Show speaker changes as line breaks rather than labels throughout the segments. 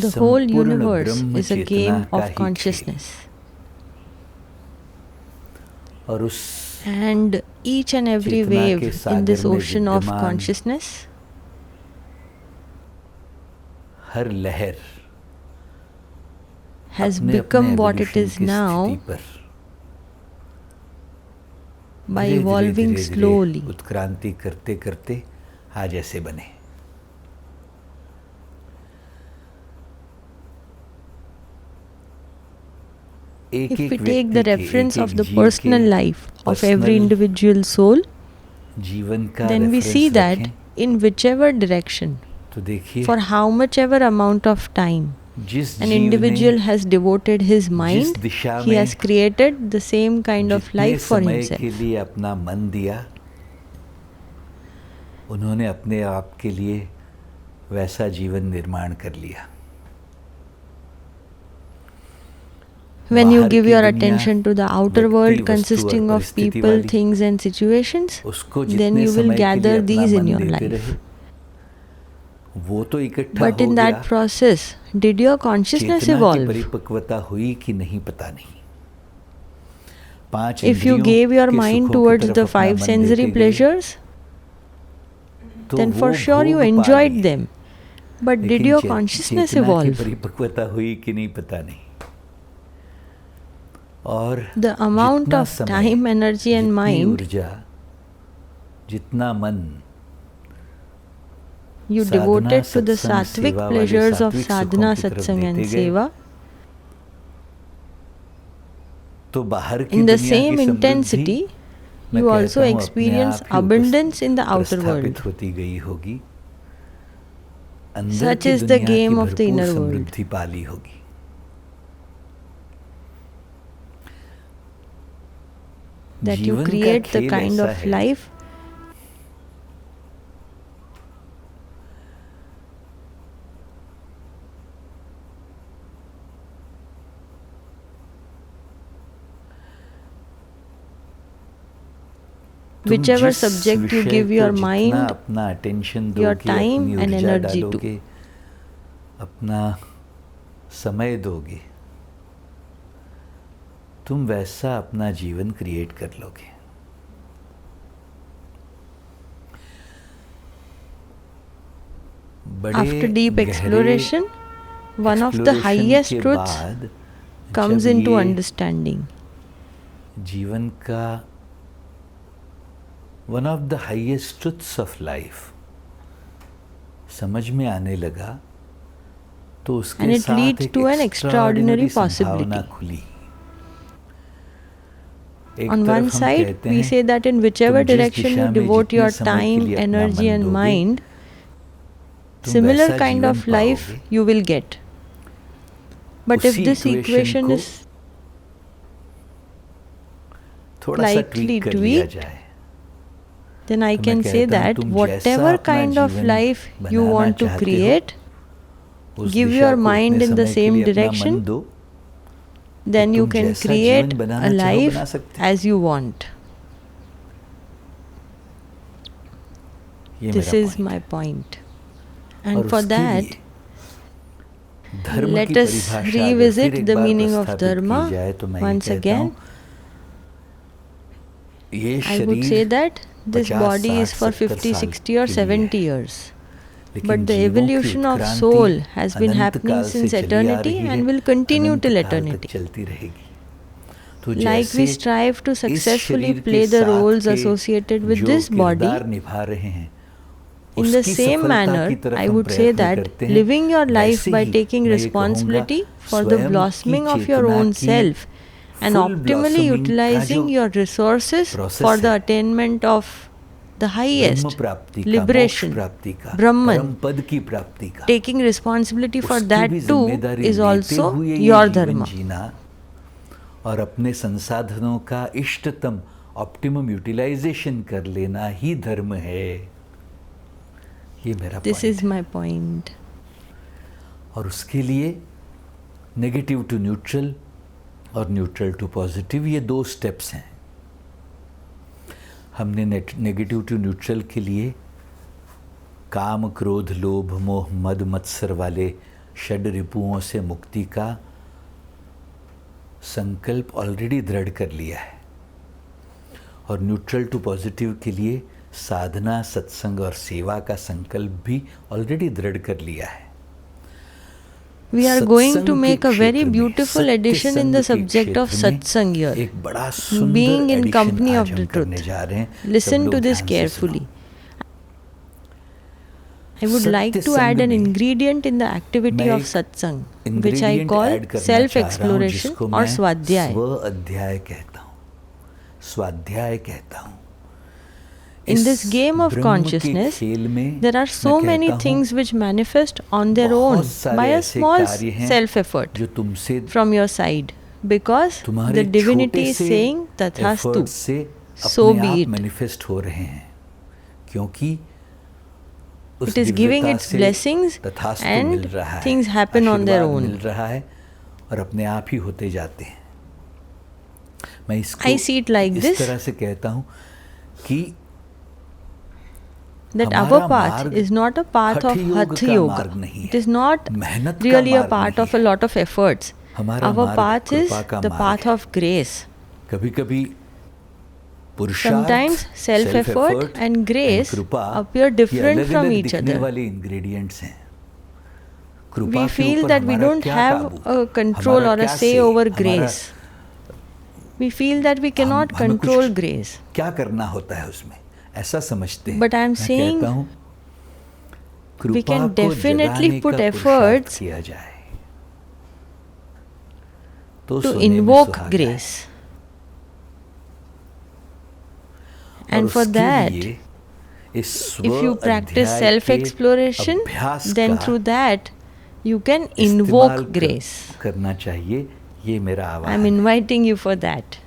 The whole universe is a game of consciousness. And each and every wave in this ocean of consciousness has become what it is now by evolving slowly.
उत्क्रांति करते करते आज ऐसे बने.
If we take the reference of the personal life of every individual soul, then we see that in whichever direction, for how much ever amount of time an individual has devoted his mind, he has created the same kind of life for himself.
अपना मन दिया, उन्होंने अपने आप के लिए वैसा जीवन निर्माण कर लिया.
When you give your attention to the outer world consisting of people, things and situations, then you will gather these in your life. But in that process, did your consciousness evolve? If you gave your mind towards the 5 sensory pleasures, then for sure you enjoyed them. But did your consciousness evolve? The amount of time, energy and mind you devoted to the sattvic pleasures of sadhana, satsang and seva, in the same intensity, you also experience abundance in the outer world. Such is the game of the inner world. That you create the kind of life whichever subject you give your mind, your time and energy to.
अपना समय दोगे, तुम वैसा अपना जीवन create कर लोगे.
After deep exploration, one of the highest truths comes into understanding.
जीवन का one of the highest truths of life समझ में आने लगा, तो उसके साथ एक extraordinary भावना खुली.
On one side, we say that in whichever direction you devote your time, energy and mind, similar kind of life you will get. But if this equation is slightly tweaked, then I can say that whatever kind of life you want to create, give your mind in the same direction, then you can create a life as you want. This is my point. And for that, let us revisit the meaning of Dharma once again. I would say that this body is for 50, 60 or 70 years. But the evolution of soul has been happening since eternity and will continue till eternity. Like we strive to successfully play the roles associated with this body, in the same manner, I would say that living your life by taking responsibility for the blossoming of your own self and optimally utilizing your resources for the attainment of the highest liberation, Brahman, taking responsibility for that too is also your dharma.
और अपने संसाधनों का इष्टतम optimum utilisation कर लेना ही धर्म है. ये मेरा
This is my point.
और उसके लिए नेगेटिव टू न्यूट्रल और न्यूट्रल टू पॉजिटिव, ये 2 स्टेप्स हैं. हमने नेगेटिव टू न्यूट्रल के लिए काम, क्रोध, लोभ, मोह, मद, मत्सर वाले षड रिपुओं से मुक्ति का संकल्प ऑलरेडी दृढ़ कर लिया है, और न्यूट्रल टू पॉजिटिव के लिए साधना, सत्संग और सेवा का संकल्प भी ऑलरेडी दृढ़ कर लिया है।
We are going to make a very beautiful addition in the subject of satsang here.
एक बड़ा सुंदर
Being in company
addition
of
आज
the
हम करने
truth.
जा रहे हैं।
Listen
सब
to
लोग
this
ध्यान से
carefully.
सुनो।
I would like to
सत्संग
add an
में
ingredient in the activity
मैं
of
एक
satsang, which I
ingredient
call
add करना चाह रहा हूं,
self-exploration
जिसको
or
मैं
swadhyay.
स्व अध्याय कहता हूँ, स्वाध्याय कहता हूँ।
In this game of consciousness, there are so many things which manifest on their own by a small self-effort from your side, because the divinity is saying tathastu, so be it.
Manifest हो रहे हैं, क्योंकि
It is giving its blessings and things happen on their own.
मिल रहा है और अपने आप ही होते जाते हैं। मैं इसको
I see it like
इस
this,
तरह से कहता हूँ कि
that our path is not a path of hatha yoga. It is not really a part of a lot of efforts. Our path is the path of grace.
कभी-कभी
Sometimes self-effort and grace appear different from each other. We feel that we don't have a control or a say over grace. We feel that we cannot control grace.
क्या करना होता है उसमें, ऐसा समझते हैं।
But I am saying we can definitely put efforts to invoke grace. And for that, if you practice self-exploration, then through that you can invoke grace.
करना चाहिए, ये मेरा आह्वान है।
I am inviting you for that.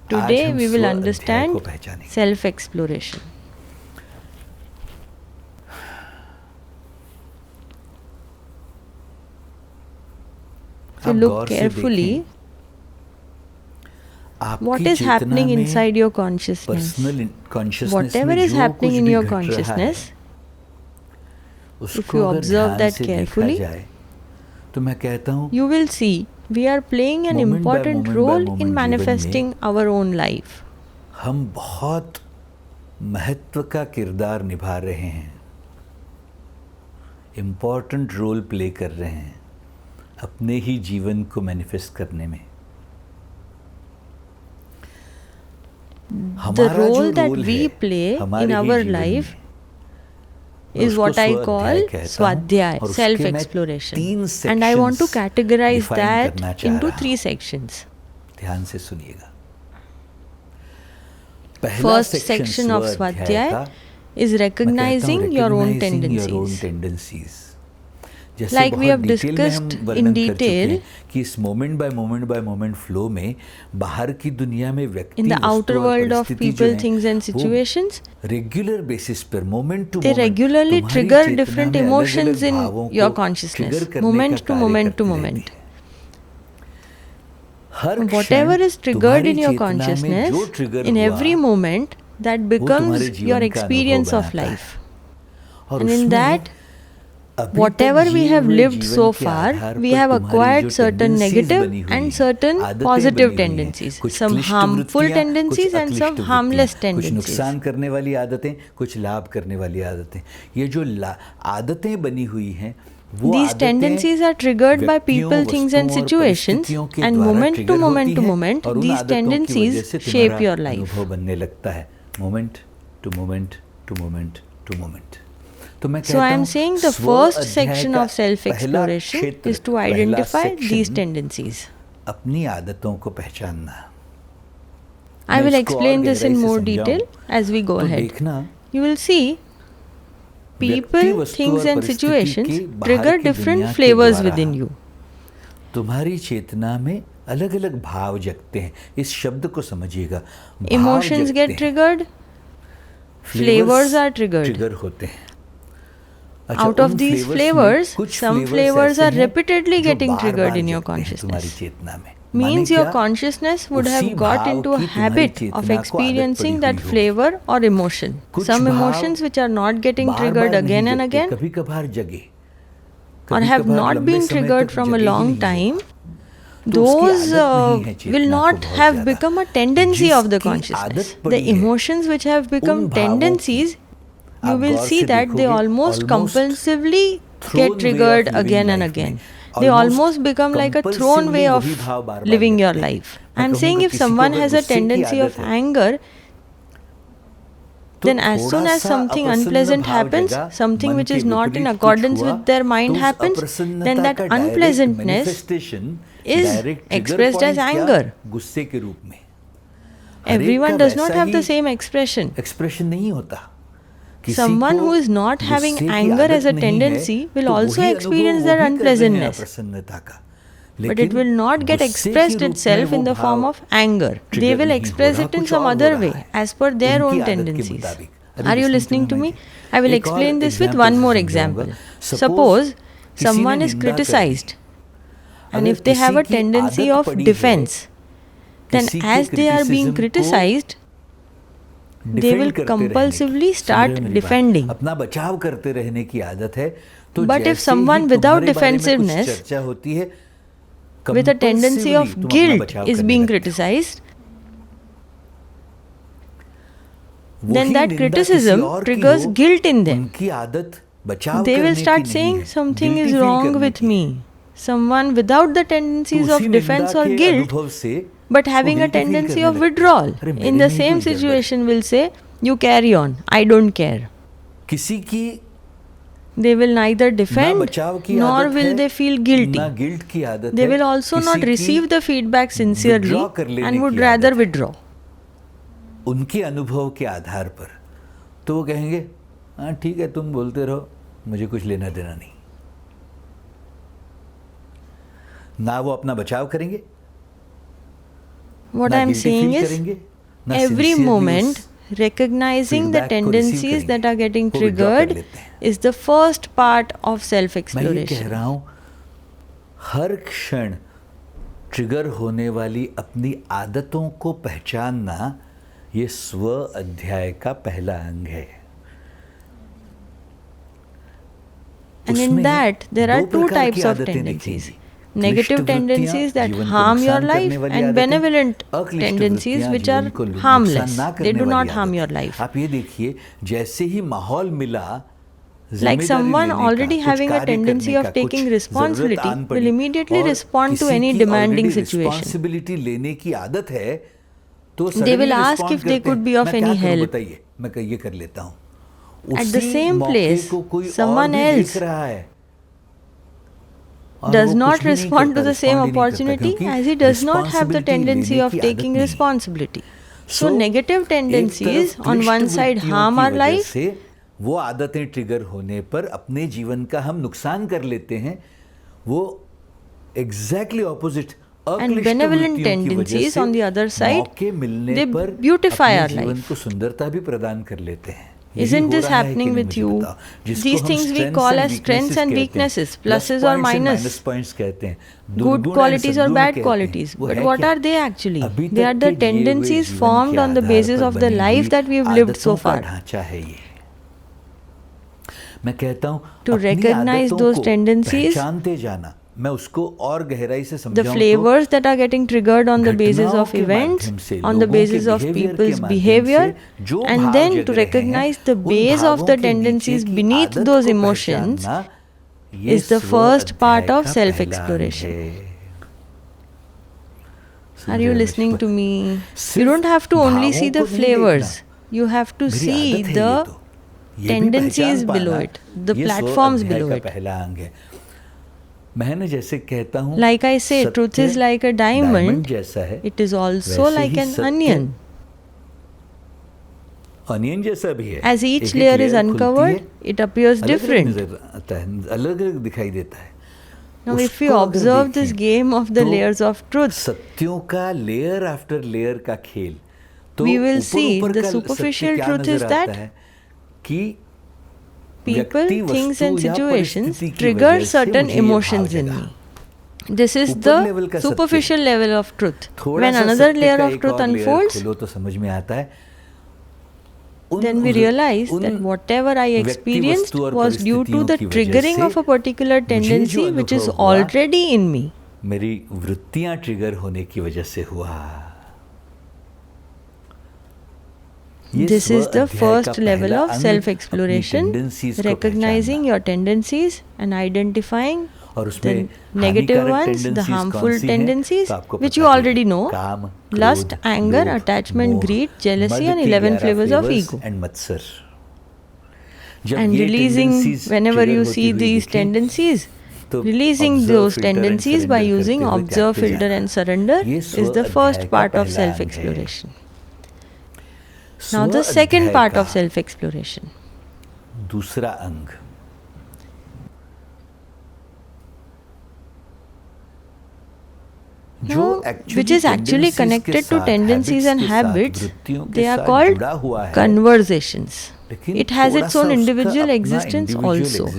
Today we will understand self-exploration. If you look carefully, what is happening inside your consciousness, whatever is happening in your consciousness, if you observe that carefully,
तो मैं कहता हूँ,
you will see we are playing an important role in manifesting our own life.
हम बहुत महत्व का किरदार निभा रहे हैं, इम्पोर्टेंट रोल प्ले कर रहे हैं अपने ही जीवन को मैनिफेस्ट करने में।
The role that we play in our life is what I call Swadhyay, self-exploration. And I want to categorize that into 3 sections.
ध्यान से सुनिएगा।
First section of Swadhyay is recognizing your own tendencies. Like we have discussed in detail,
कि इस moment bye moment flow में बाहर की दुनिया में व्यक्ति,
in the outer world of people, things and situations,
regular basis पर moment to
they regularly trigger different emotions in your consciousness, moment to moment. Whatever is triggered in your consciousness, in every moment, that becomes your experience of life. And in that, whatever we have lived so far, we have acquired certain negative and certain positive tendencies, some harmful tendencies and some harmless tendencies.
कुछ नुकसान करने वाली आदतें, कुछ लाभ करने वाली आदतें। ये जो आदतें बनी हुई हैं,
these tendencies are triggered by people, things and situations, and moment to moment, these tendencies shape your life.
अनुभव बनने लगता है, moment to moment.
So I am saying the first section of self-exploration is to identify these tendencies.
अपनी आदतों को पहचानना।
I will explain this in more detail as we go ahead. You will see people, things and situations trigger different flavors within you.
तुम्हारी चेतना में अलग-अलग भाव जगते हैं। इस शब्द को समझिएगा।
Emotions get triggered, flavors are triggered.
Trigger होते हैं।
Out of these flavors, some flavors are repeatedly getting triggered in your consciousness. Means your consciousness would have got into a habit of experiencing that flavor or emotion. Some emotions which are not getting triggered again and again, or have not been triggered from a long time, those will not have become a tendency of the consciousness. The emotions which have become tendencies, you will see that they almost compulsively get triggered again and again. They almost become like a thrown way of living your life. I'm saying if someone has a tendency of anger, then as soon as something unpleasant happens, something which is not in accordance with their mind happens, then that unpleasantness is expressed as anger. Everyone does not have the same expression. Someone who is not having anger as a tendency will also experience that unpleasantness. But it will not get expressed itself in the form of anger. They will express it in some other way, as per their own tendencies. Are you listening to me? I will explain this with one more example. Suppose someone is criticized, and if they have a tendency of defense, then as they are being criticized, they will compulsively start defending. But if someone without defensiveness, with a tendency of guilt, is being criticized, then that criticism triggers guilt in them. They will start saying something is wrong with me. Someone without the tendencies of defense or guilt, but having a tendency of withdrawal, in the same situation will say, you carry on, I don't care. They will neither defend nor will they feel guilty. They will also not receive the feedback sincerely and would rather withdraw.
उनके अनुभव के आधार पर तो वो कहेंगे हाँ ठीक है तुम बोलते रहो मुझे कुछ लेना देना नहीं. ना वो अपना बचाव करेंगे.
What I am saying is, every moment recognizing the tendencies that are getting triggered is the first part of self-exploration.
मैं ये कह रहा हूँ, हर क्षण ट्रिगर होने वाली अपनी आदतों को पहचानना ये स्व अध्याय का पहला अंग है.
And in that there are two types of tendencies. Negative tendencies that harm your life and benevolent tendencies which are harmless. They do not harm your life.
आप ये देखिए, जैसे ही माहौल मिला,
like someone already having a tendency of taking responsibility will immediately respond to any demanding situation.
Responsibility लेने की आदत है, तो
they will ask if they could be of any help.
बताइए, मैं ये कर लेता हूँ.
At the same place, someone else does not respond to the same opportunity as he does not have the tendency of taking responsibility. So negative tendencies on one side harm our life.
वो आदतें trigger होने पर अपने जीवन का हम नुकसान कर लेते हैं. वो exactly opposite.
And benevolent tendencies on the other side, they beautify our life.
को सुंदरता भी प्रदान कर लेते हैं.
Isn't this happening with you? These things we call as strengths and weaknesses, pluses or minuses, good qualities or bad qualities. But what are they actually? They are the tendencies formed on the basis of the life that we have lived so far. To recognize those tendencies, the flavors that are getting triggered on the basis of events, on the basis of people's behavior, and then to recognize the base of the tendencies beneath those emotions is the first part of self-exploration. Are you listening to me? You don't have to only see the flavors. You have to see the tendencies below it, the platforms below it. Like I say, truth is like a diamond. It is also like an onion. As each layer is uncovered, it appears different. Now if we observe this game of the layers of truth, we will see the superficial truth is that people, things and situations trigger certain emotions in me. This is the superficial level of truth. When another layer of truth unfolds, then we realize that whatever I experienced was due to the triggering of a particular tendency which is already in me.
मेरी वृत्तियां trigger होने की वजह से हुआ.
This is the first level of self-exploration, recognizing your tendencies and identifying the negative ones, the harmful tendencies, which you already know: lust, anger, attachment, greed, jealousy, and 11 flavors of ego. And releasing, whenever you see these tendencies, releasing those tendencies by using observe, filter, and surrender is the first part of self-exploration. Now the second part of self-exploration.
दूसरा अंग.
Now, which is actually connected to tendencies and habits, they are called conversations. It has its own individual existence also.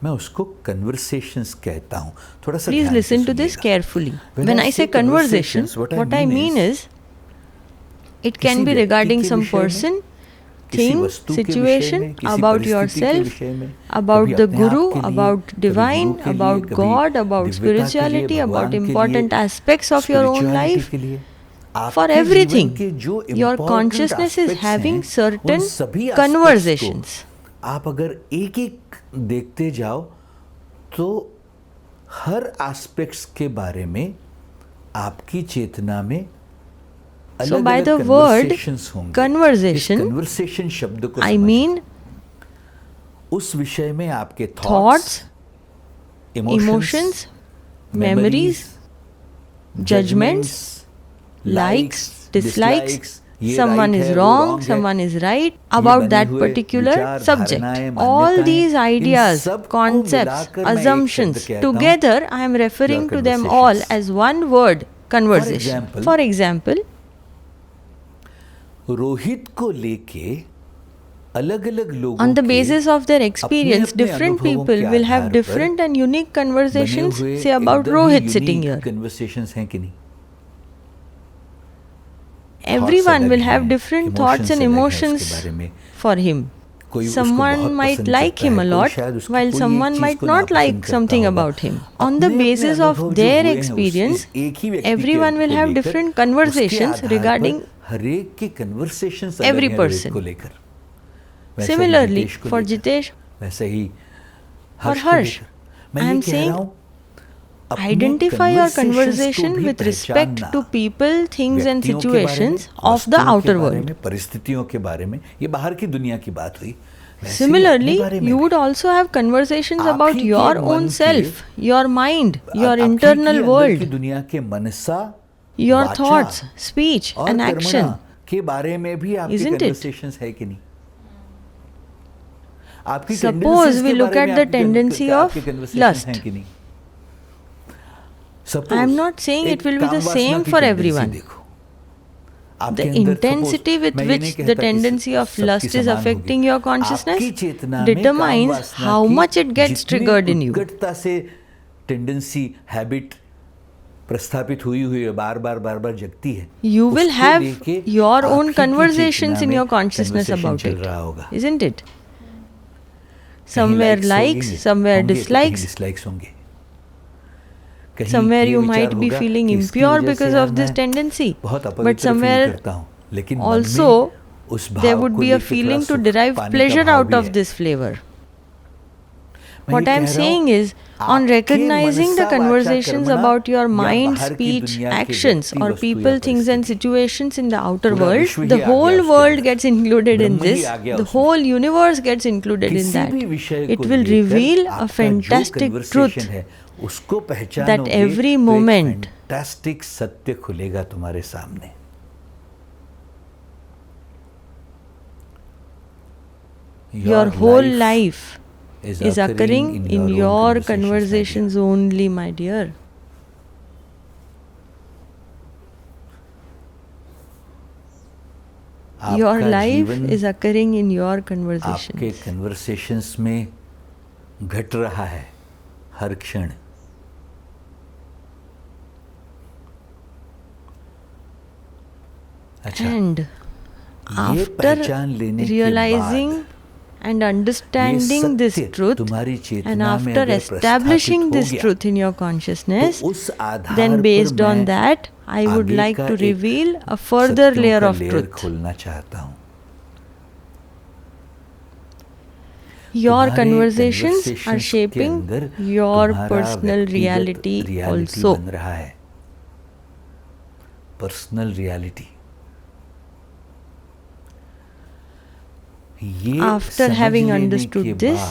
मैं उसको conversations कहता हूँ. थोड़ा सा
Please listen to this carefully. When I say conversations, what I mean is, it can be regarding some person, thing, situation, about yourself, about the Guru, about divine, about God, about spirituality, about important aspects of your own life. For everything, your consciousness is having certain conversations.
आप अगर एक एक देखते जाओ तो हर aspects के बारे में आपकी चेतना में
So by the word conversation, I mean
उस विषय में आपके
thoughts, emotions, memories, judgments, likes, dislikes, someone is wrong, someone is right about that particular subject. All these ideas, concepts, assumptions, together I am referring to them all as one word, conversation. For example,
Rohit को लेके अलग-अलग लोगों
on the basis of their experience, different people will have different and unique conversations, say about Rohit sitting here.
Conversations हैं कि नहीं?
Everyone will have different thoughts and emotions for him. Someone might like him a lot, while someone might not like something about him. On the basis of their experience, everyone will have different conversations regarding every person. Similarly, for Jitesh or Harsh, I am saying, identify your conversation with respect to people, things and situations of the outer world. Similarly, you would also have conversations about your own self, your mind, your internal world, your thoughts, speech and action. Isn't it? Suppose we look at the tendency of lust. I am not saying it will be the same for everyone. The intensity with which the tendency of lust is affecting your consciousness determines how much it gets triggered in you. You will have your own conversations in your consciousness about it, isn't it? Somewhere likes, somewhere dislikes. Somewhere you might be feeling impure because of this tendency, but somewhere also there would be a feeling to derive pleasure out of this flavor. What I am saying is, on recognizing the conversations about your mind, speech, actions or people, things and situations in the outer world, the whole world gets included in this, the whole universe gets included in that. It will reveal a fantastic truth that every moment
सत्य खुलेगा तुम्हारे सामने.
Your whole life is occurring in your conversations only, my dear. Your life is occurring in your conversations.
आपके conversations में घट रहा है हर क्षण.
And after realizing and understanding this truth, and after establishing this truth in your consciousness, then based on that, I would like to reveal a further layer of truth. Your conversations are shaping your personal reality also.
Personal reality.
After having understood this,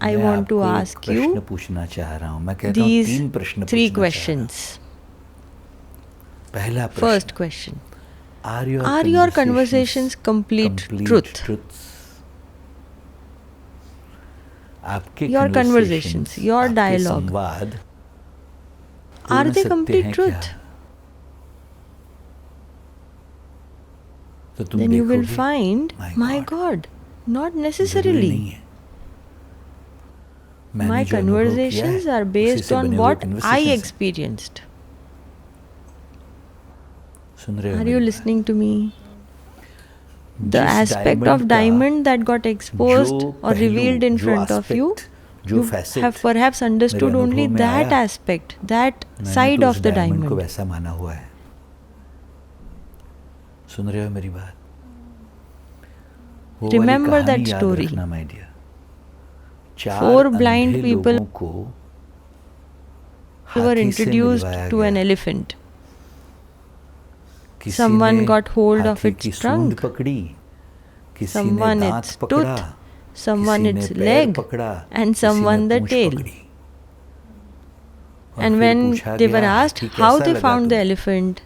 I want to ask you these 3 questions. First question. Are your conversations complete truth? Your conversations, your dialogue, are they complete truth? Then you will find, my God, not necessarily. My conversations are based on what I experienced. Are you listening to me? The aspect of diamond that got exposed or revealed in front of you, you have perhaps understood only that aspect, that side of the diamond.
सुन रहे हो मेरी बात?
Remember that story. 4 blind people were introduced to an elephant. Someone got hold of its trunk, someone its tooth, someone its leg, and someone the tail. And when they were asked how they found the elephant,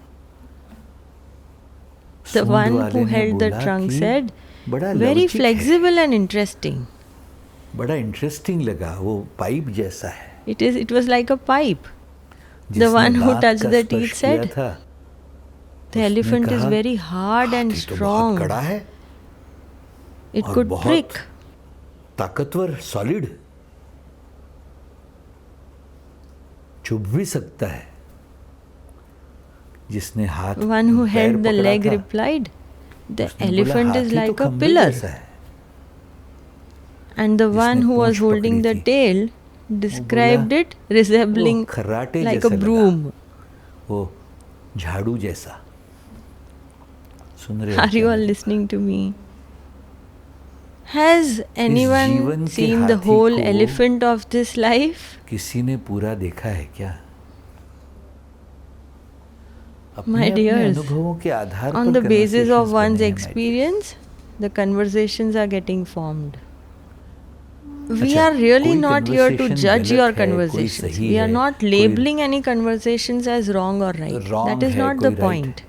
the one who held the trunk said, very flexible and interesting.
बड़ा interesting लगा, वो pipe जैसा है.
It was like a pipe. The one who touched the teeth said, the elephant is very hard and strong. It could prick.
ताकतवर, solid, चुभ भी सकता है. जिसने हाथ
One who held the leg replied, the elephant is like a pillar. And the one who was holding the tail described it resembling like a broom.
वो झाड़ू जैसा.
Are you all listening to me? Has anyone seen the whole elephant of this life?
किसी ने पूरा देखा है क्या?
My dears, on the basis of one's experience, the conversations are getting formed. We are really not here to judge your conversations. We are not labeling any conversations as wrong or right. That is not the point.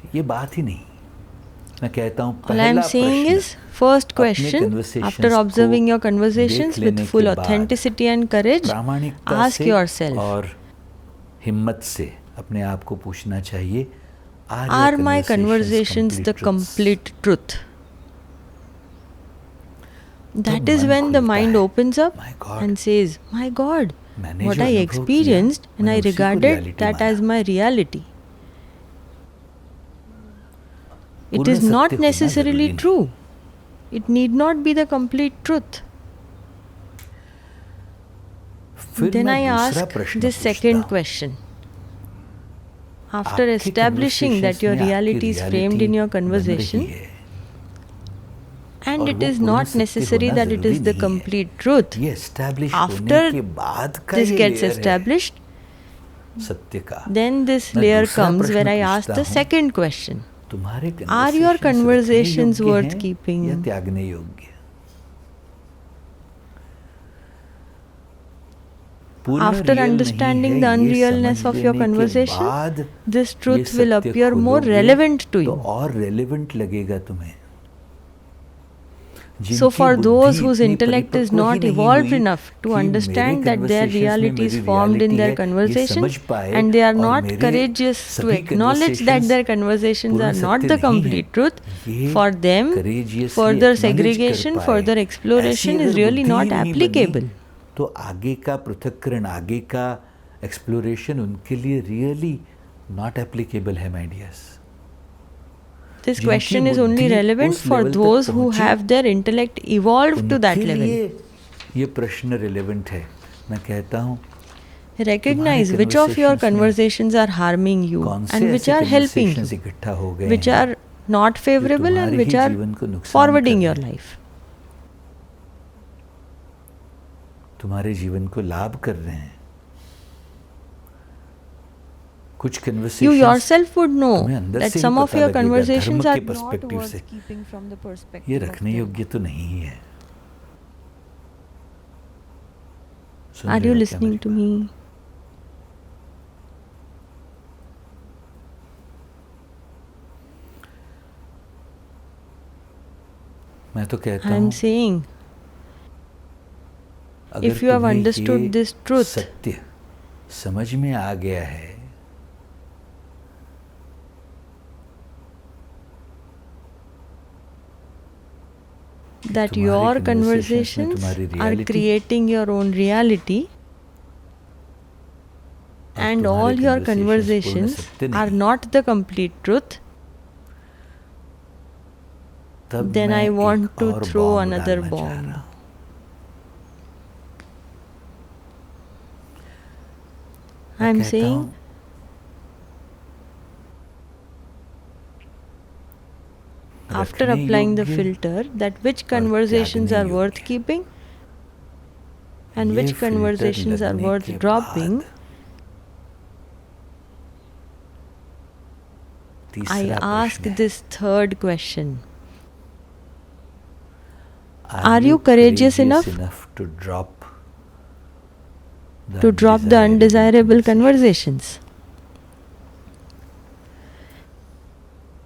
All I am saying is, first question, after observing your conversations with full authenticity and courage, ask yourself,
और हिम्मत से अपने आप को पूछना चाहिए,
are my conversations the complete truth? That is when the mind opens up and says, my God, what I experienced and I regarded that as my reality. It is not necessarily true. It need not be the complete truth. Then I ask this second question. After establishing that your reality is framed in your conversation, and it is not necessary that it is the complete truth, after this gets established, then this layer comes where I ask the second question. Are your conversations worth keeping? After understanding the unrealness of your conversation, this truth will appear more relevant to you. So for those whose intellect is not evolved enough to understand that their reality is formed in their conversation, and they are not courageous to acknowledge that their conversations are not the complete truth, for them, further segregation, further exploration is really not applicable.
तो आगे का पृथक्करण, आगे का exploration उनके लिए really not applicable है, my dears.
This question is only relevant for those who have their intellect evolved to that level.
ये प्रश्न relevant है. मैं कहता हूँ,
recognize which of your conversations are harming you and which are helping you, which are not favorable and which are forwarding your life.
तुम्हारे जीवन को लाभ कर रहे हैं. कुछ conversations
you yourself would know that some of your conversations are not worth keeping from the perspective.
ये रखने योग्य तो नहीं है.
Are you listening to me?
मैं तो कहता
I am saying, if you have understood this truth,
सत्य समझ में आ गया है,
that your conversations are creating your own reality and all your conversations are not the complete truth, then I want to throw another bomb. I am saying, after applying the filter, that which conversations are worth keeping and which conversations are worth dropping, I ask this third question. Are you courageous enough
to drop
the undesirable conversations?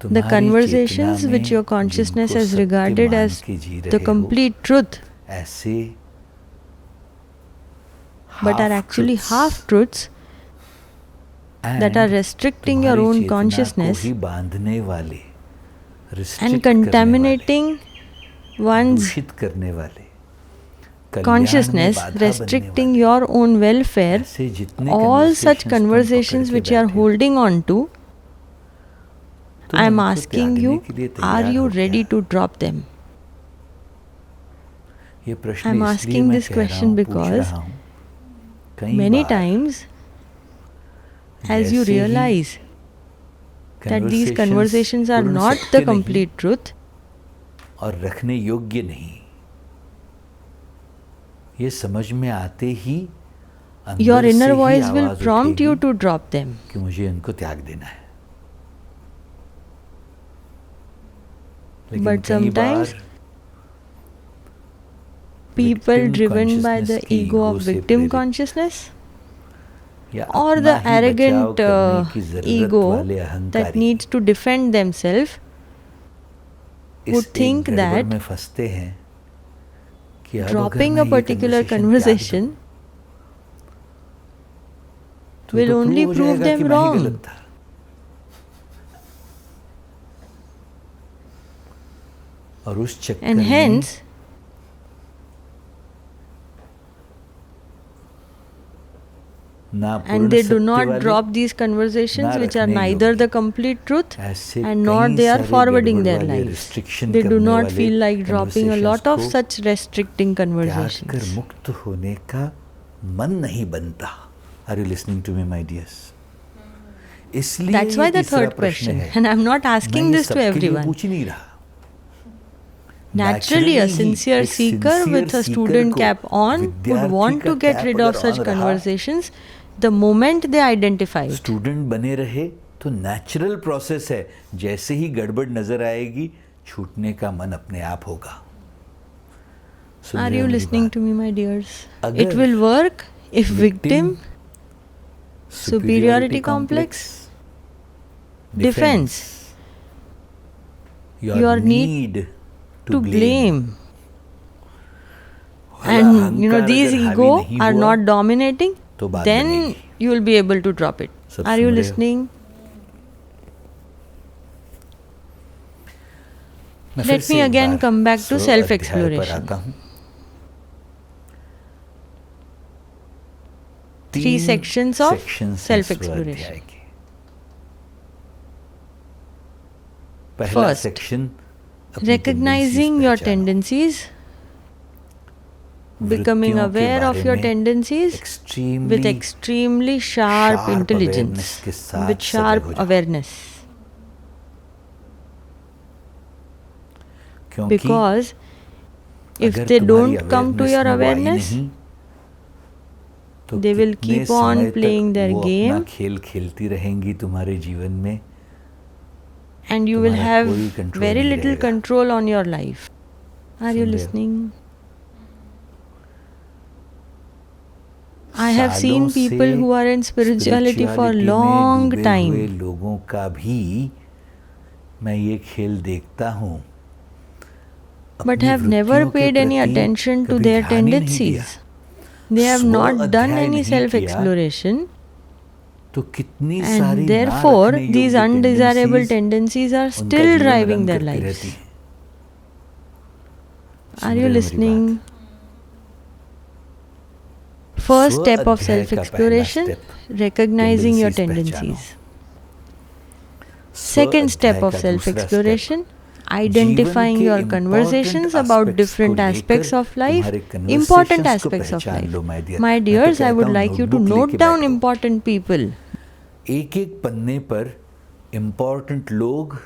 The conversations which your consciousness has regarded as the complete truth, but are actually half-truths that are restricting your own consciousness and contaminating one's consciousness, restricting your own welfare. All such conversations which you are holding on to, I am asking you, are you ready to drop them? I am asking this question because many times, as you realize that these conversations are not the complete truth,
और रखने योग्य नहीं, ये समझ में आते ही
your inner voice will prompt you to drop them.
कि मुझे इनको त्याग देना है.
But sometimes people driven by the ego of victim consciousness or the arrogant ego that needs to defend themselves would think that dropping a particular conversation will only prove them wrong. And hence, and they do not drop these conversations which are neither the complete truth and nor they are forwarding their lives. They do not feel like dropping a lot of such restricting conversations.
Are you listening to me, my dears?
That's why the third question, and I am not asking this to everyone. Naturally, a sincere seeker with a student cap on would want to get rid of such conversations the moment they identify it.
Student बने रहे तो natural process है. जैसे ही गड़बड़ नजर आएगी, छूटने का मन अपने आप होगा.
Are you listening to me, my dears? It will work if victim, superiority complex, defense, your need to blame, and these ego are not dominating, then you will be able to drop it. Are you listening? Let me again come back to self-exploration. 3 sections of self-exploration. First, recognizing your tendencies, becoming aware of your tendencies with extremely sharp intelligence, with sharp awareness. Because if they don't come to your awareness, they will keep on playing their game and you will have very little control on your life. Are you listening? I have seen people who are in spirituality for a long time, but have never paid any attention to their tendencies. They have not done any self-exploration, and therefore these undesirable tendencies are still driving their lives. Are you listening? First step of self-exploration, recognizing your tendencies. Second step of self-exploration, identifying your conversations about different aspects of life, important aspects of life. My dears, I would like you to note down important people.
एक-एक पन्ने पर important लोग,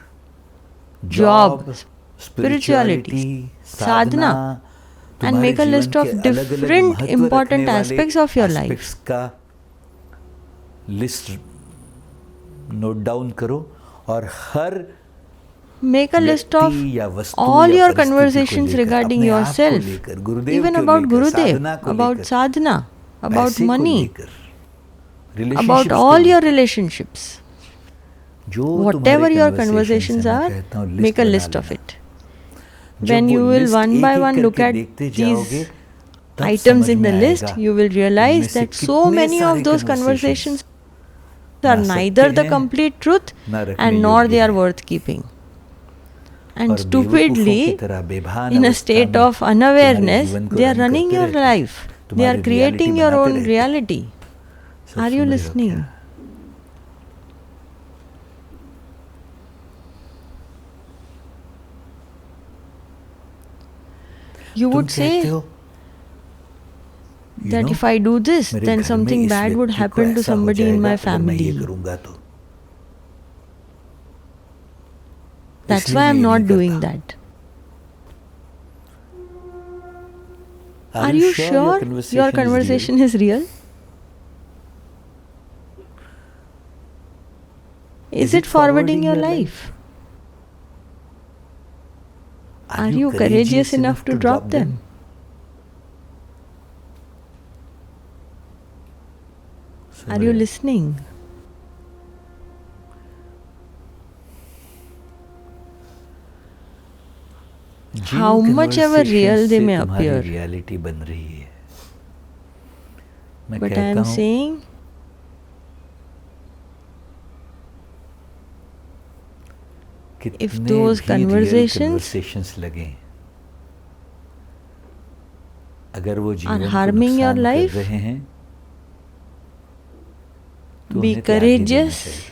job, spirituality, sadhana, and make a list of different important aspects of your life.
का list note down करो और हर
make a list of all your conversations regarding yourself, even about Gurudev, about sadhana, about money, about all your relationships. Whatever your conversations are, make a list of it. When you will one by one look at these items in the list, you will realize that so many of those conversations are neither the complete truth and nor they are worth keeping. And stupidly, in a state of unawareness, they are running your life. They are creating your own reality. Are you listening? You would say that if I do this, then something bad would happen to somebody in my family. That's why I'm not doing that. Are you sure your conversation is real? Is it forwarding your life? Are you courageous enough to drop them? Are you listening? How much ever real they may appear. But I am saying, if those conversations are harming your life, be courageous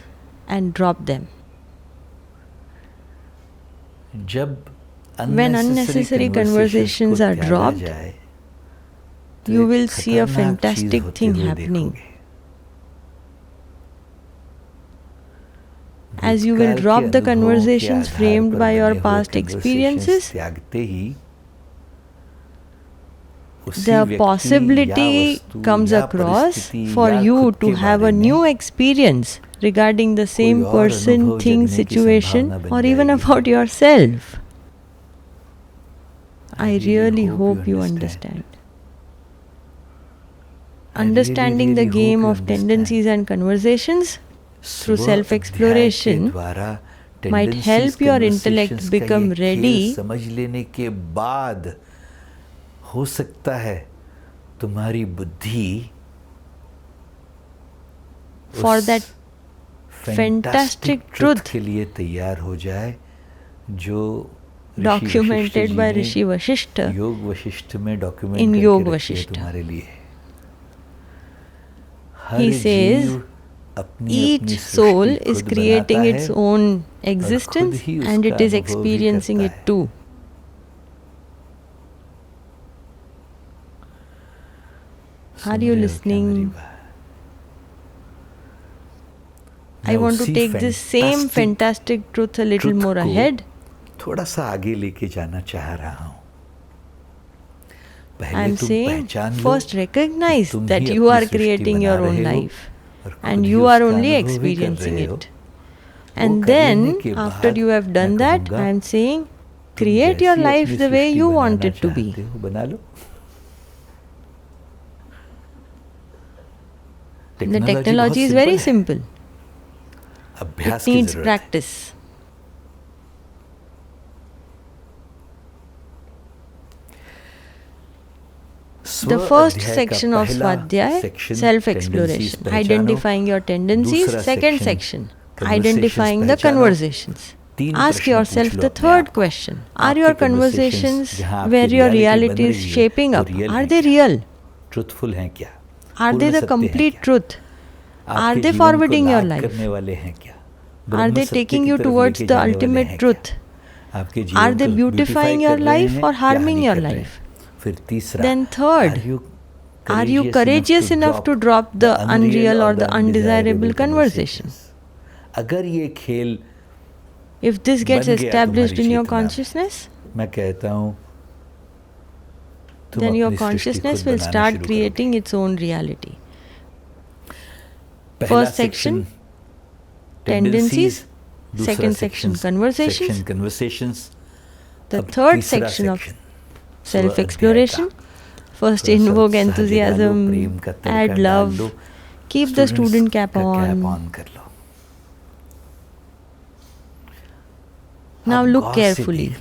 and drop them. When unnecessary conversations are dropped, you will see a fantastic thing happening. As you will drop the conversations framed by your past experiences, the possibility comes across for you to have a new experience regarding the same person, thing, situation, or even about yourself. I really hope you understand. Understanding the game of tendencies and conversations through self-exploration might help your intellect become ready
हो सकता है तुम्हारी बुद्धि
for that fantastic truth
के लिए तैयार हो जाए जो
documented by Rishi Vashishta
योग वशिष्ठ में डॉक्यूमेंट
in Yog Vashishta.
तुम्हारे लिए
He says each soul is creating its own existence and it is experiencing it too. Are you listening? I want to take this same fantastic truth a little more ahead.
थोड़ा सा आगे लेके जाना चाह रहा हूँ.
I am saying, first recognize that you are creating your own life and you are only experiencing it. And then, after you have done that, I am saying, create your life the way you want it to be. The technology is very simple. It needs practice. The first section of Swadhyay, self-exploration, identifying your tendencies. Second section, identifying the conversations. Ask yourself the third question. Are your conversations where your reality is shaping up, are they real?
Truthful हैं क्या?
Are they the complete truth? Are they forwarding your life? Are they taking you towards the ultimate truth? Are they beautifying your life or harming your life? Then third, are you courageous enough to drop the unreal or the undesirable conversations? If this gets established in your consciousness, then your consciousness will start creating its own reality. First section, tendencies. Second section, conversations. The third section of self-exploration. First, invoke enthusiasm, add love, keep the student cap on. Now look carefully.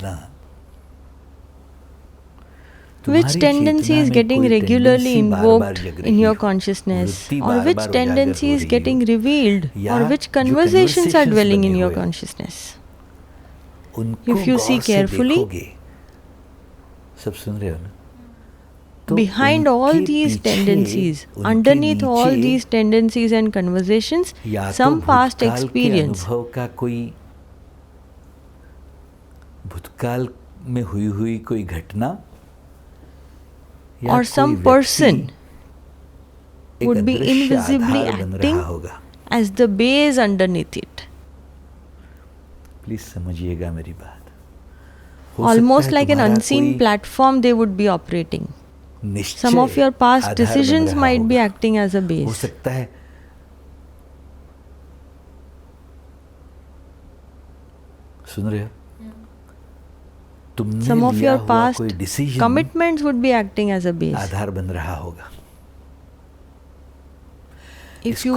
Which tendency is getting regularly invoked in your consciousness, or which tendency is getting revealed, or which conversations are dwelling in your consciousness? If you see carefully, behind all these tendencies, underneath all these tendencies and conversations, some past experience,
भूतकाल में हुई कोई घटना
or some person would be invisibly acting as the base underneath it.
Please समझिएगा मेरी बात.
Almost like an unseen platform they would be operating. Some of your past decisions might be acting as a base.
हो सकता है सुन रहे हो?
Some of your past commitments would be acting as a base.
आधार बन रहा होगा.
If you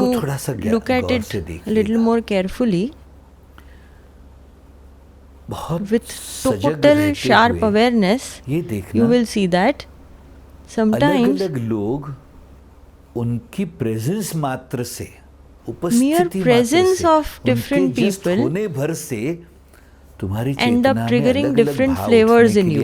look at it a little more carefully, with total sharp awareness, you will see that sometimes mere presence of different people end up triggering different flavors in you.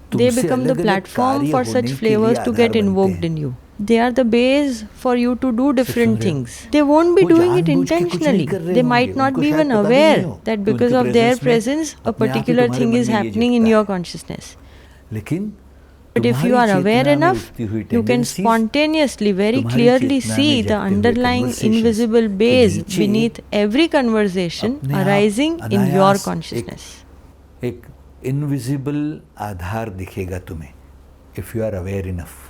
They become the platform for such flavors to get invoked in you. They are the base for you to do different things. They won't be doing it intentionally. They might not be even aware that because of their presence, a particular thing is happening in your consciousness. But if you are aware enough, you can spontaneously, very clearly see the underlying invisible base beneath every conversation arising in your consciousness.
एक invisible आधार दिखेगा तुम्हें, if you are aware enough.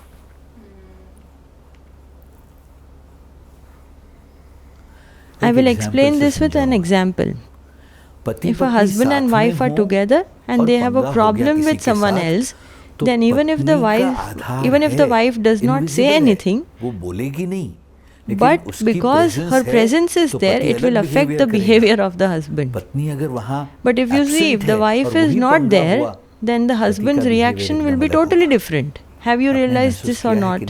I will explain this with an example. If a husband and wife are together and they have a problem with someone else, then even if the wife does not say anything, but because her presence is there, it will affect the behavior of the husband. But if you see, if the wife is not there, then the husband's reaction will be totally different. Have you realized this or not?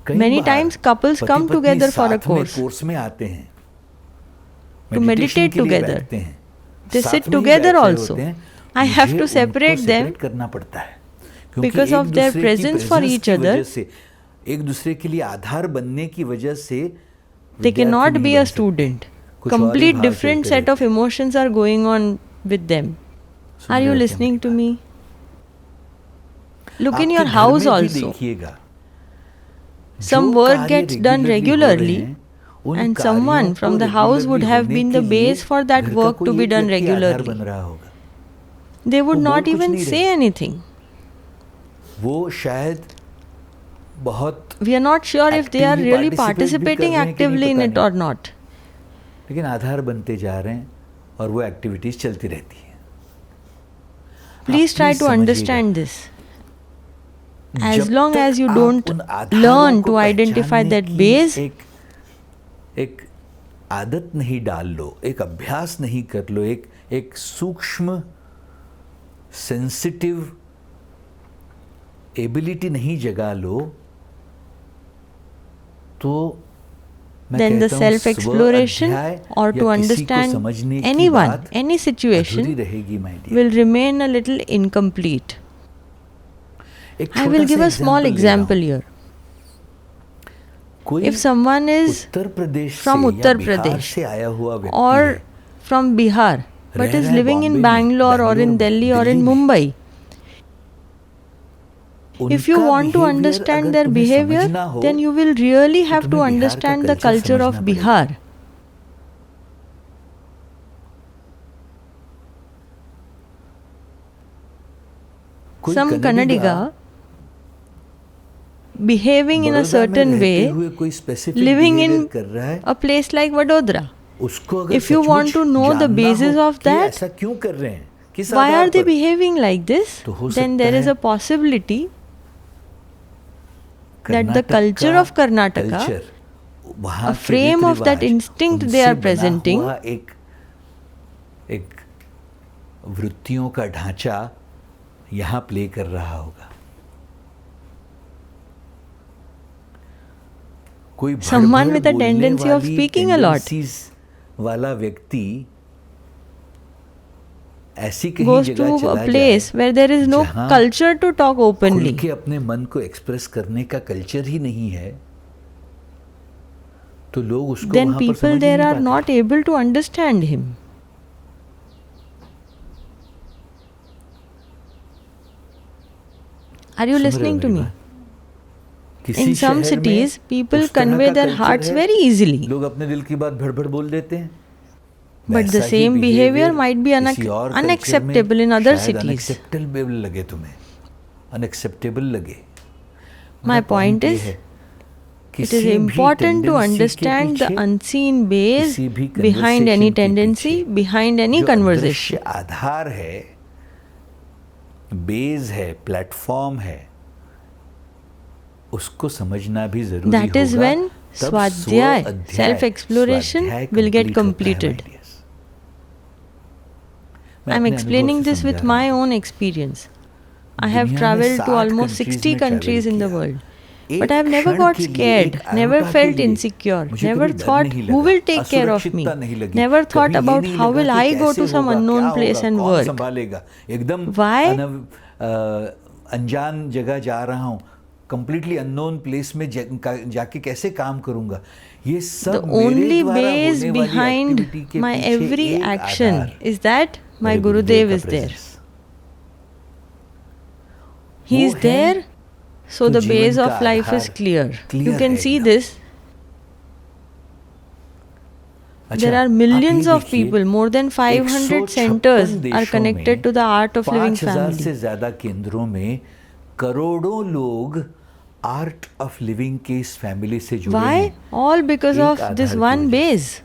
Many times couples come together for a course, to meditate together. They sit together also. I have to separate them because of their presence for each other.
एक दूसरे के लिए आधार बनने की वजह से
they cannot be a student. Complete different set of emotions are going on with them. Are you listening to me? Look in your house also. Some work gets done regularly, and someone from the house would have been the base for that work to be done regularly. They would not even say anything. We are not sure if they are really participating actively in it or not.
लेकिन आधार बनते जा रहे हैं और वो activities चलती रहती हैं.
Please try to understand this. As long as you don't learn to identify that base,
एक आदत नहीं डाल लो, एक अभ्यास नहीं कर लो, एक सूक्ष्म सेंसिटिव एबिलिटी नहीं जगा लो, तो
then the self-exploration or to understand anyone, any situation will remain a little incomplete. I will give a small example here. If someone is from Uttar Pradesh or from Bihar but is living in Bangalore or in Delhi or in Mumbai, if you want to understand their behavior, then you will really have to understand the culture of Bihar. Some Kannadiga behaving in a certain way, living in a place like Vadodara. If you want to know the basis of that, why are they behaving like this? Then there is a possibility that the culture of Karnataka, a frame of that instinct they are presenting,
एक वृत्तियों का ढांचा यहाँ play कर रहा होगा.
Someone with a tendency of speaking a lot
वाला व्यक्ति ऐसी कहीं
goes
जगह
to
चला
a place where there is no culture to talk openly.
खुल के अपने मन को एक्सप्रेस करने का कल्चर ही नहीं है, तो लोग उसको
Then
वहां पर
people
समझ
there
नहीं
are
पाते.
not able to understand him. Are you listening to me? In some cities, people convey their hearts very easily.
लोग अपने दिल की बात भड़-भड़ बोल देते हैं.
But the same behavior might be unacceptable in other cities.
Unacceptable लगे तुम्हें, unacceptable लगे.
My point is, it is important to understand the unseen base behind any tendency, behind any conversation.
आधार है, बेस है, प्लेटफॉर्म है, उसको समझना भी जरूरी होगा.
That is when Swadhyay, self-exploration, will get completed. I am explaining this with my own experience. I have traveled to almost 60 countries in the world. But I have never got scared, never felt insecure, never thought who will take care of me, never thought about how will I go to some unknown place and work. Why?
अनजान जगह जा रहा हूँ, completely unknown place में जाके कैसे काम करूँगा, ये सब
The only base behind my every action is that my Gurudev is there. He is there, so the base of life is clear. You can see this. There are millions of people, more than 500 centers are connected to the art of living
5,000 से
family.
ज़्यादा केंद्रों में करोड़ों लोग art of living के इस family से जुड़े
Why?
हैं.
All because of
एक
this
आधार
one
की वजह से.
base.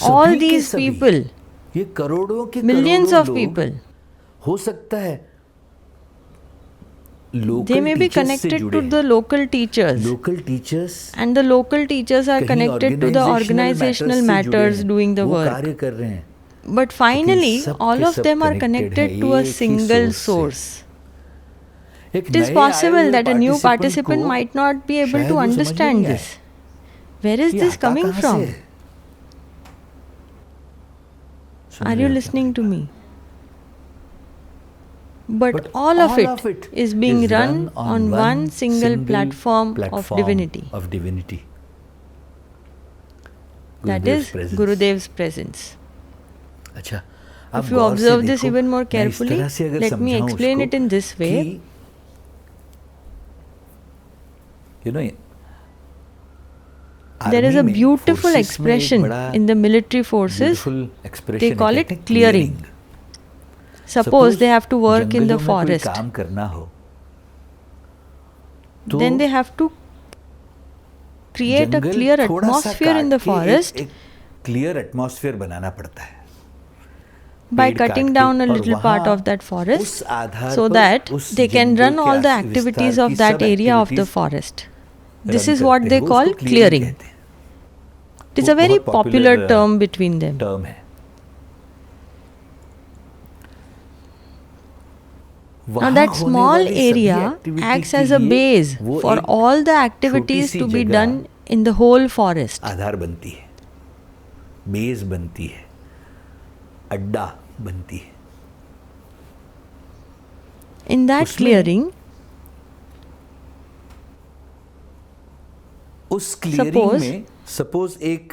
All
सभी के
these
सभी,
people,
ये करोड़ों के
millions
करोड़ों
of
लोग,
people,
हो सकता है
they
local
may be
teachers से
connected
जुड़े
to the local teachers,
local teachers
and the local teachers are connected to the organizational matters doing the
वो
work.
कार्य कर रहे हैं.
But finally,
सब
all
के
of
सब
them are
connected
connected
हैं
to a
एक ही
single
source से.
source.
एक
It is
नए आए
possible
हुए
that a new
participant
participant
को
might not be able
शायद
to
वो समझ में
understand
नहीं आए.
this. Where is
ये
this
आता
coming
कहाँ से
from?
है? सुन
Are
रहे
you
हो क्या?
listening to me? But all of it is being run on one single platform of divinity. That is Gurudev's presence. If you observe this even more carefully, let me explain it in this way. There is a beautiful expression in the military forces. They call it clearing. Suppose they have to work in the forest. Then they have to create a clear atmosphere in the forest by cutting down a little part of that forest so that they can run all the activities of that area of the forest. This is what they call clearing. It is a very popular term between them. Now that small area acts as a base for all the activities to be done in the whole forest.
आधार बनती है, base बनती है, अड्डा बनती है.
In that clearing,
उस clearing में suppose एक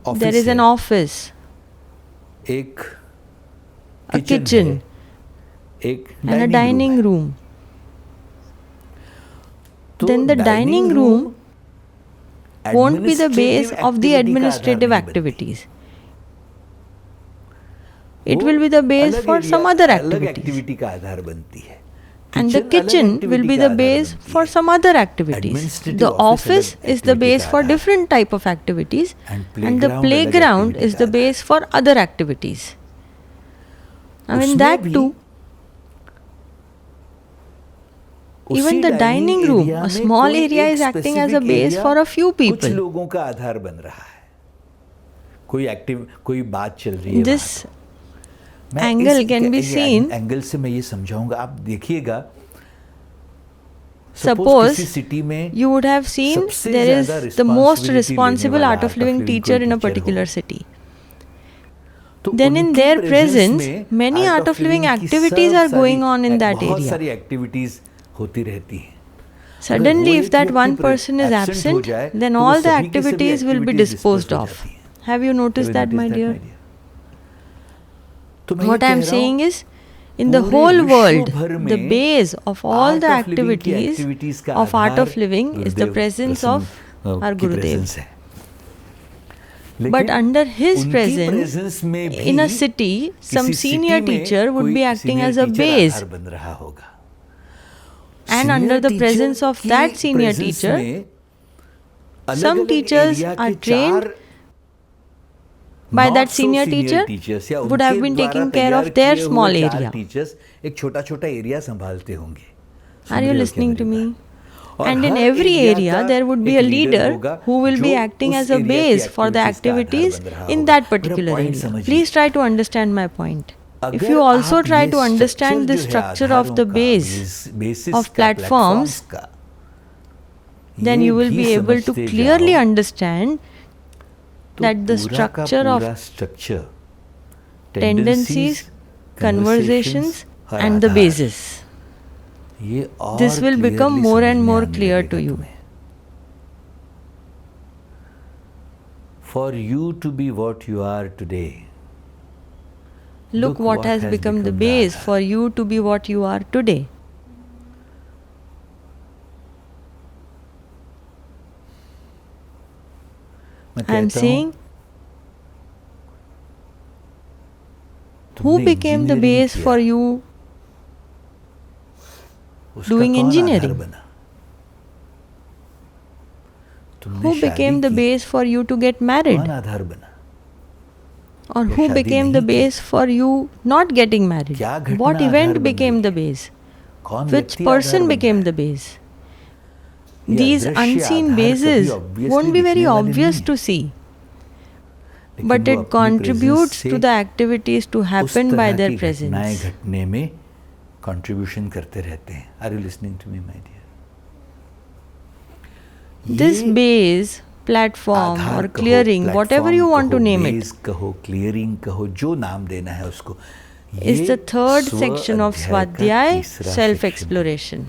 office,
there is an office,
एक
a kitchen, and a dining room. Then the dining room won't be the base of the administrative activities. It will be the base for some other activities. And the kitchen will be the base for some other activities. The office is the base for different type of activities, and the playground is the base for other activities. I mean that too. Even the dining room, a small area, is acting as a base for a few people. This angle can be seen. Suppose you would have seen there is the most responsible art of living teacher in a particular city. Then in their presence, many art of living activities are going on in that area. Suddenly, if that one person is absent, then all the activities will be disposed of. Have you noticed that, my dear? What I am saying is, in the whole world, the base of all the activities of art of living is the presence of our Gurudev. But under his presence, in a city, some senior teacher would be acting as a base. And under the presence of that senior teacher, some teachers are trained by that senior teacher, would have been taking care of their small area. Are you listening to me? And in every area, there would be a leader who will be acting as a base for the activities in that particular area. Please try to understand my point. If you also try to understand the structure of the base of platforms, then you will be able to clearly understand that the structure of tendencies, conversations, and the basis. This will become more and more clear to you.
For you to be what you are today,
look what has become the base for you to be what you are today. I am saying, who became the base for you doing engineering? Who became the base for you to get married? Or who became the base for you not getting married? What event became the base? Which person became the base? These unseen bases won't be very obvious to see, but it contributes to the activities to happen by their presence.
Are you listening to me, my dear?
This base platform
Aadhaar
or
कहो,
clearing, whatever you want to name it,
कहो, clearing कहो, जो नाम देना है उसको,
is the third section of Swadhyay, self-exploration.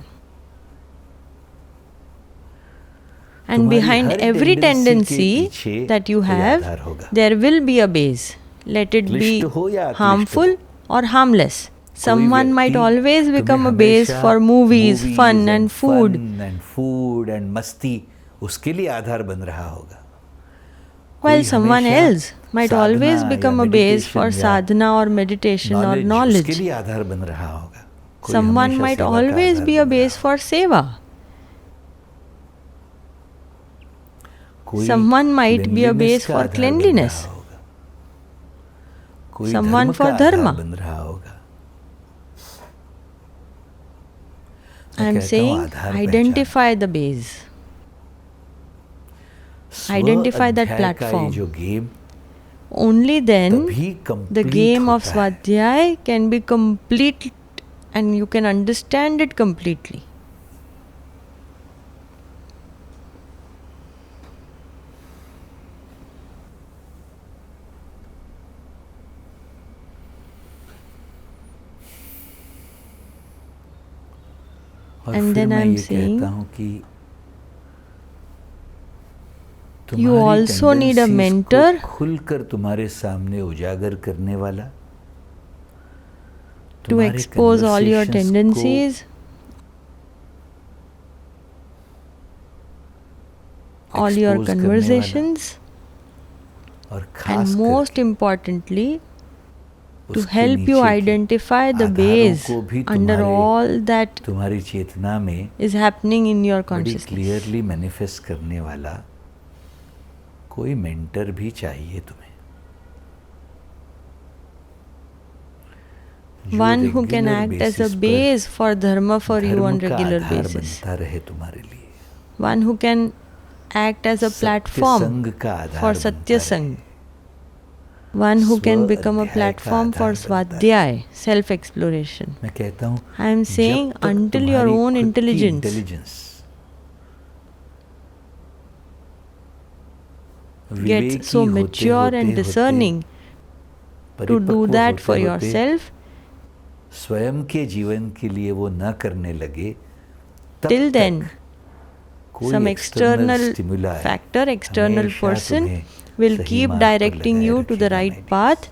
And behind every tendency that you have, there will be a base. Let it be harmful or harmless. Someone might always become a base for movies, fun and food.
And मस्ती उसके लिए आधार बन रहा होगा.
While someone else might always become a base for sadhana or meditation or knowledge.
उसके लिए आधार बन रहा होगा.
Someone might always be a base for seva. Someone might be a base for cleanliness. Someone for dharma. I am saying identify the base. Identify that platform. Only then the game of Swadhyay can be complete and you can understand it completely. And then I am saying, you also need a mentor
खुलकर तुम्हारे सामने उजागर करने वाला,
to expose all your tendencies, all your conversations, and most importantly, to help you identify the base under all that is happening in your consciousness.
Clearly manifest करने वाला कोई mentor भी चाहिए तुम्हें.
One who can act as a base for dharma for you on regular basis. One who can act as a platform for Satya Sang. One who can become a platform for Swadhyay, self-exploration. I am saying until your own intelligence gets so mature and discerning to do that for yourself,
स्वयं के जीवन के लिए वो न करने लगे,
till then some external factor, external person will keep directing you to the right path,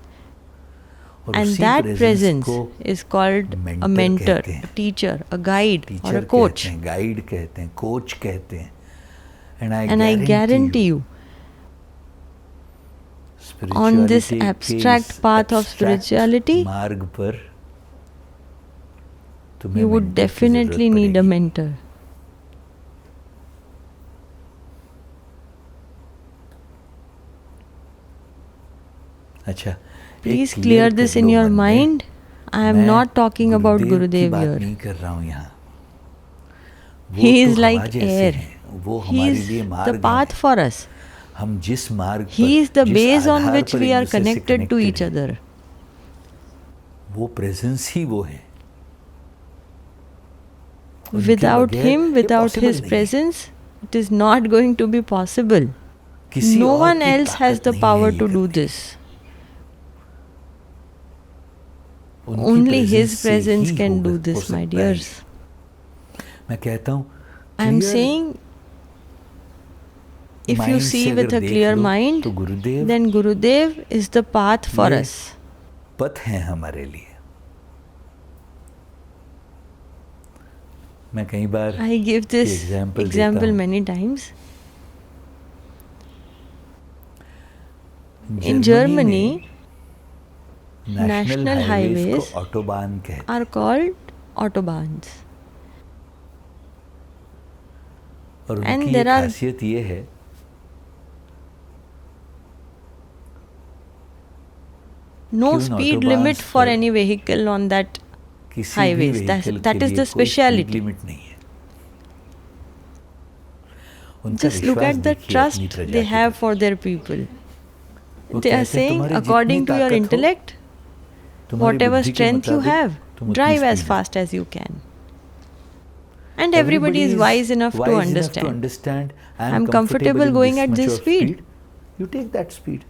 and that presence is called a mentor, a teacher, a guide or a coach.
Guide कहते हैं, coach कहते हैं.
And I guarantee you, on this abstract path of spirituality,
मार्ग पर
you would definitely need a mentor. Please clear this in your mind. I am not talking about Gurudev here. He is like air. He is the path for us. He is the base on which we are connected to each other. Without him, without his presence, it is not going to be possible. No one else has the power to do this. Only his presence can do this, my dears. I am saying, if you see with a clear mind, then Gurudev is the path for us. I give this example many times. In Germany, national highways are called autobahns. And there are no speed limit for any vehicle on that highways. That is the speciality. Just look at the trust they have for their people. They are saying, according to your intellect, whatever strength you have, drive as fast as you can. And everybody is wise enough to understand. I'm comfortable going at this speed.
You take that speed.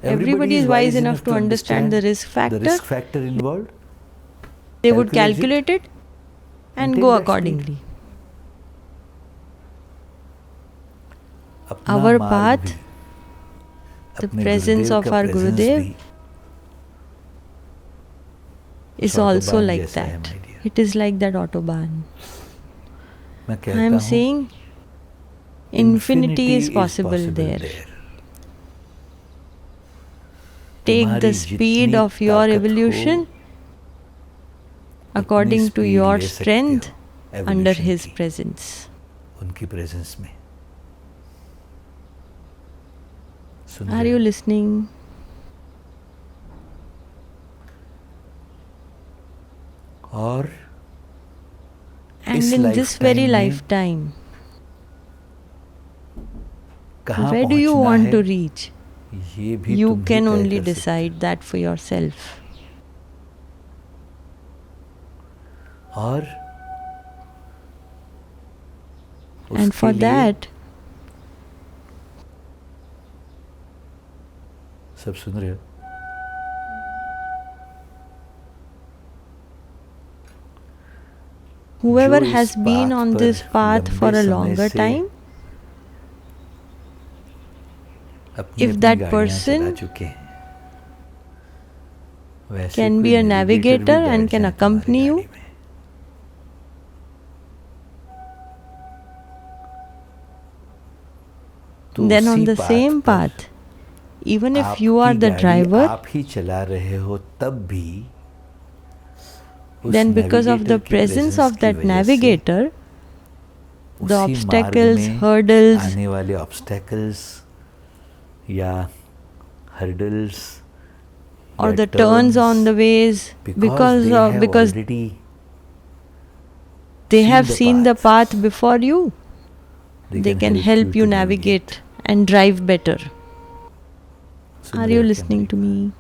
Everybody is wise enough to understand the risk factor
involved.
They would calculate it and go accordingly. Our path, the presence of our Gurudev, is also like that. It is like that Autobahn. I am saying infinity is possible there. Take the speed of your evolution according to your strength under His presence.
उनकी presence में.
Are you listening?
और
and in this very lifetime, where do you want to reach? You can only decide that for yourself. And for that,
सब सुन रहे हो?
whoever has been on this path for a longer time, if that person can be a navigator and can accompany you, then on the same path, even if you are the driver, then because of the presence of that navigator, the obstacles, hurdles, or the turns on the ways, because they have seen the path before you, they can help you navigate and drive better. Are you listening to me?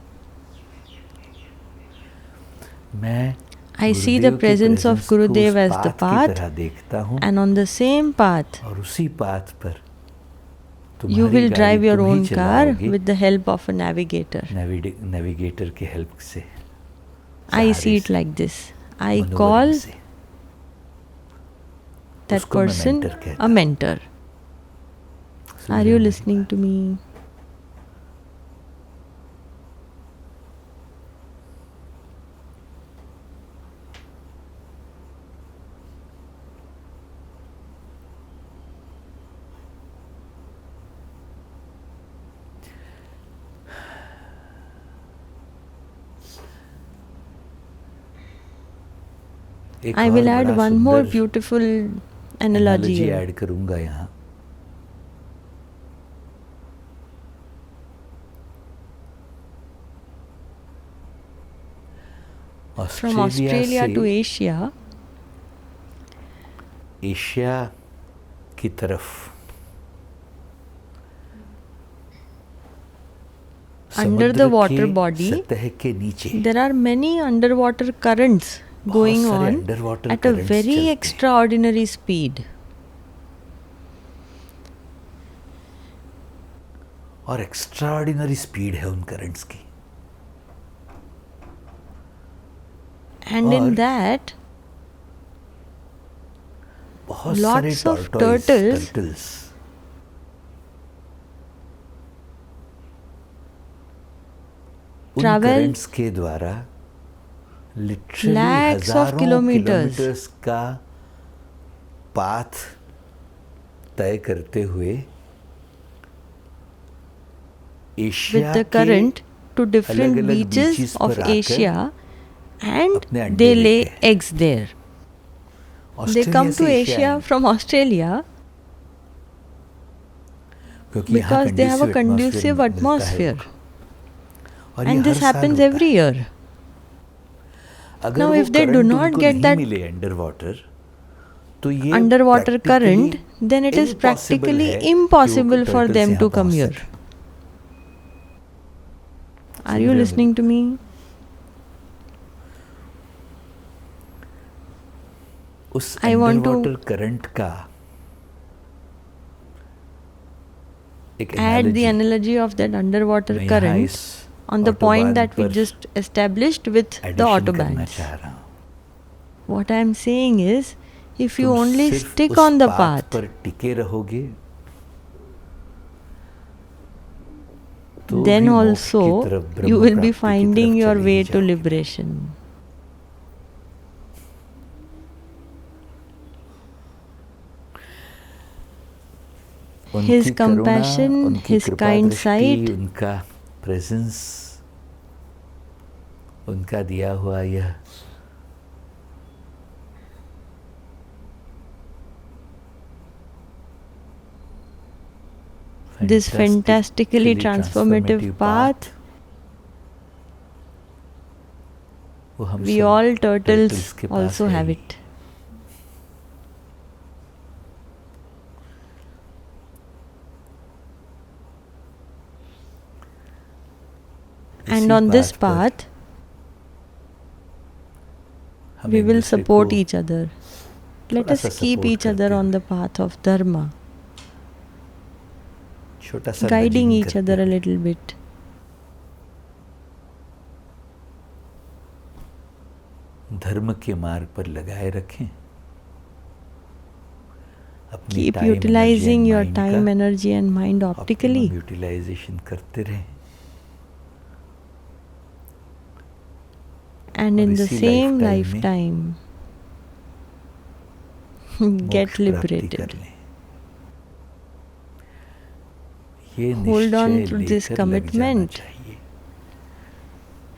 I see the presence of Gurudev as the path, and on the same path, you will drive your own car with the help of a navigator. I see it like this. I call that person a mentor. Are you listening to me? I will add one more beautiful analogy here.
Add करूंगा यहाँ.
From Australia to Asia,
Asia की तरफ
under the water body, there are many underwater currents going on at a very extraordinary speed.
और extraordinary speed है उन currents की.
And in that, lots of turtles travel
के द्वारा literally
lakhs of kilometers
का path तय करते हुए
with the current to different beaches of Asia, and they lay eggs there. They come to Asia from Australia because they have a conducive atmosphere. And this happens every year. Now if they do not get that underwater current, then it is practically impossible for them to come here. Are you listening to me?
उस
I want to
underwater current का एक
add the analogy of that underwater current on the point that we just established with the autobans. What I am saying is, if you only stick on the path,
पर टिके रहोगे,
then also you will be finding your way to liberation. His compassion, his kind sight,
उनका presence, उनका दिया हुआ यह
this fantastically transformative path, we all turtles also have it. And on this path, we will support each other. Let us keep each other on the path of Dharma, guiding each other a little bit.
धर्म के मार्ग पर लगाए रखें.
Keep utilizing your time, energy and mind optically.
Utilization करते रहें.
And in the same lifetime, get liberated. Hold on to this commitment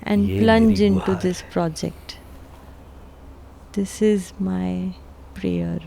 and plunge into this project. This is my prayer.